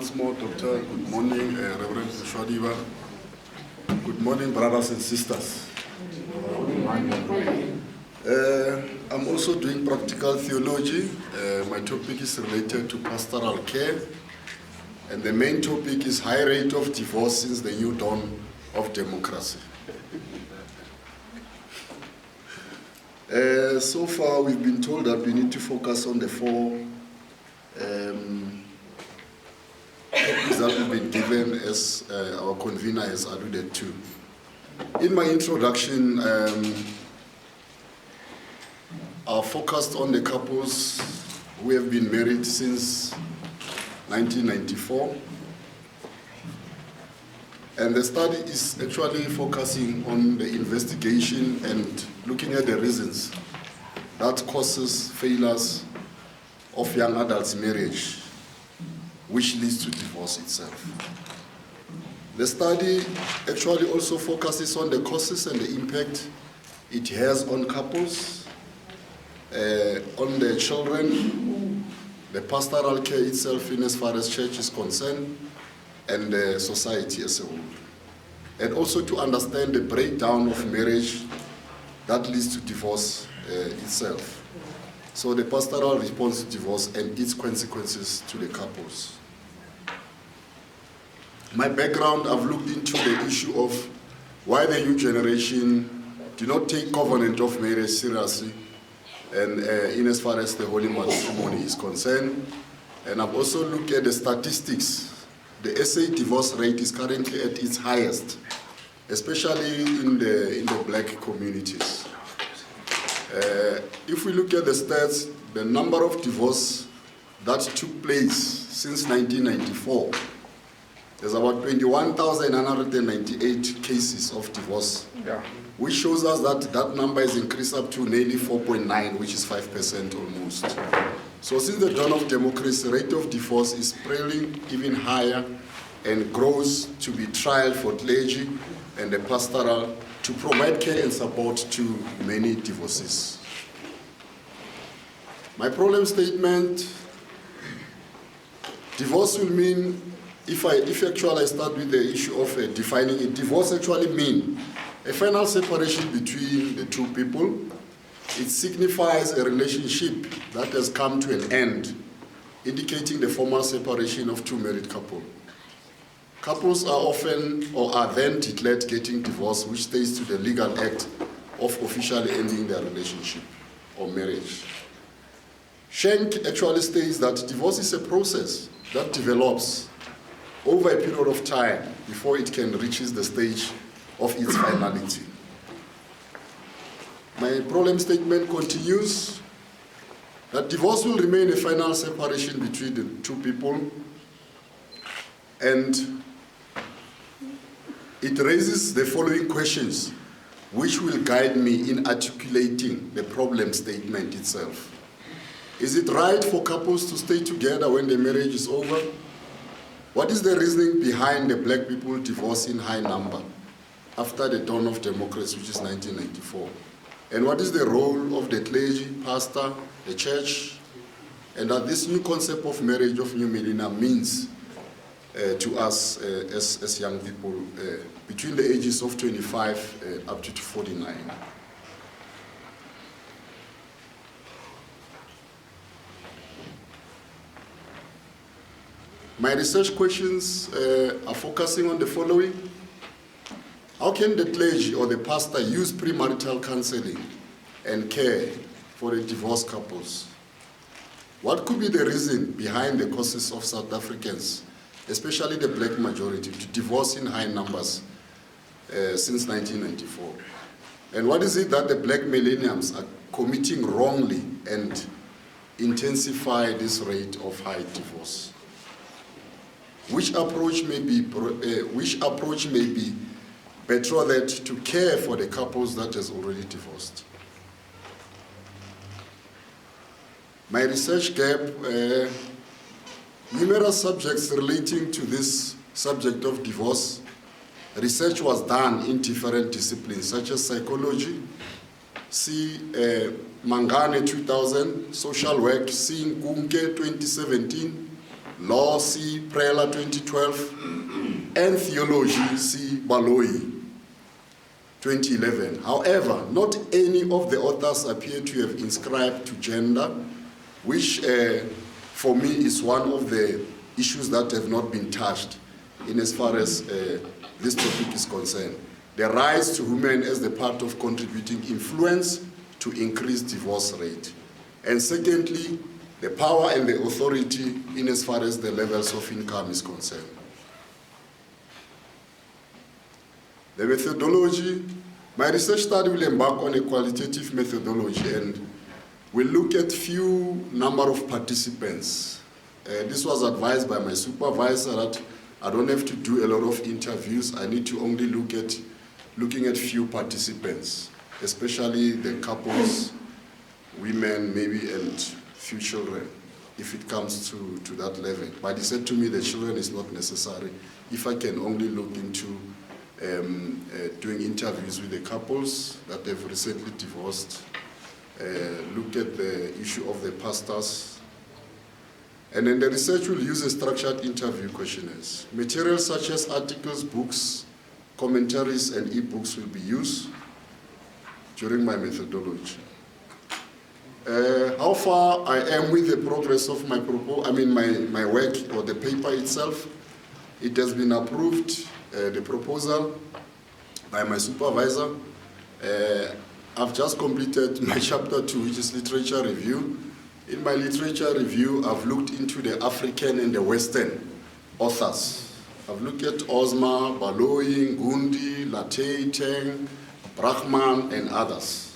once more, Doctor. Good morning, Reverend Shwadiva. Good morning, brothers and sisters. I'm also doing practical theology. My topic is related to pastoral care. And the main topic is high rate of divorce since the new dawn of democracy. So far, we've been told that we need to focus on the four topics that we've been given as our convener has alluded to. In my introduction, I focused on the couples who have been married since 1994. And the study is actually focusing on the investigation and looking at the reasons that causes failures of young adults' marriage, which leads to divorce itself. The study actually also focuses on the causes and the impact it has on couples, on the children, the pastoral care itself in as far as church is concerned, and the society as a whole. And also to understand the breakdown of marriage that leads to divorce itself. So the pastoral response to divorce and its consequences to the couples. My background, I've looked into the issue of why the new generation do not take covenant of marriage seriously, and in as far as the holy matrimony is concerned. And I've also looked at the statistics. The SA divorce rate is currently at its highest, especially in the black communities. If we look at the stats, the number of divorce that took place since 1994, there's about 21,998 cases of divorce, which shows us that that number is increased up to nearly 4.9, which is 5% almost. So since the dawn of democracy, the rate of divorce is spreading even higher and grows to be trial for clergy and the pastoral to provide care and support to many divorcees. My problem statement, divorce will mean, if actually I start with the issue of defining it, divorce actually means a final separation between the two people. It signifies a relationship that has come to an end, indicating the formal separation of two married couples. Couples are often or are then declared getting divorced, which states to the legal act of officially ending their relationship or marriage. Schenck actually states that divorce is a process that develops over a period of time before it can reach the stage of its finality. My problem statement continues that divorce will remain a final separation between the two people, and it raises the following questions which will guide me in articulating the problem statement itself. Is it right for couples to stay together when the marriage is over? What is the reasoning behind the black people divorce in high number after the dawn of democracy, which is 1994? And what is the role of the clergy, pastor, the church, and that this new concept of marriage of new millennium means to us as young people between the ages of 25 up to 49. My research questions are focusing on the following. How can the clergy or the pastor use premarital counseling and care for the divorced couples? What could be the reason behind the causes of South Africans, especially the black majority, to divorce in high numbers since 1994? And what is it that the black millennials are committing wrongly and intensify this rate of high divorce? Which approach may be betrothed to care for the couples that has already divorced? My research gap, numerous subjects relating to this subject of divorce. Research was done in different disciplines such as psychology, Mangane 2000, social work, Nkunke 2017, Law C. Prela 2012, and Theology C. Baloyi 2011. However, not any of the authors appear to have inscribed to gender, which for me is one of the issues that have not been touched in as far as this topic is concerned. The rise to women as the part of contributing influence to increase divorce rate. And secondly, the power and the authority in as far as the levels of income is concerned. The methodology, my research study will embark on a qualitative methodology and will look at few number of participants. This was advised by my supervisor that I don't have to do a lot of interviews. I need to only looking at few participants, especially the couples, women maybe, and few children, if it comes to that level. But he said to me the children is not necessary. If I can only look into doing interviews with the couples that have recently divorced, look at the issue of the pastors, and then the research will use a structured interview questionnaires. Materials such as articles, books, commentaries, and e-books will be used during my methodology. How far I am with the progress of my my work or the paper itself, it has been approved, the proposal, by my supervisor. I've just completed my chapter 2, which is literature review. In my literature review, I've looked into the African and the Western authors. I've looked at Osma, Baloyi, Gundi, Latey, Teng, Brachman, and others.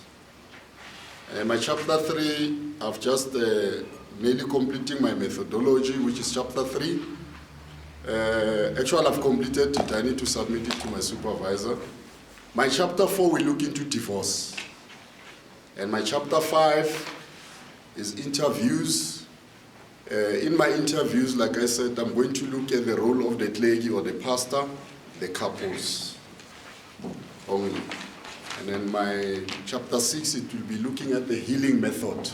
My chapter 3, I've just nearly completing my methodology, which is chapter 3. Actually, I've completed it. I need to submit it to my supervisor. My chapter 4 will look into divorce. And my chapter 5 is interviews. In my interviews, like I said, I'm going to look at the role of the clergy or the pastor, the couples only. And then my chapter 6, it will be looking at the healing method.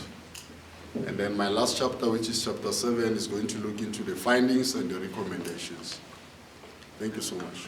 And then my last chapter, which is chapter 7, is going to look into the findings and the recommendations. Thank you so much.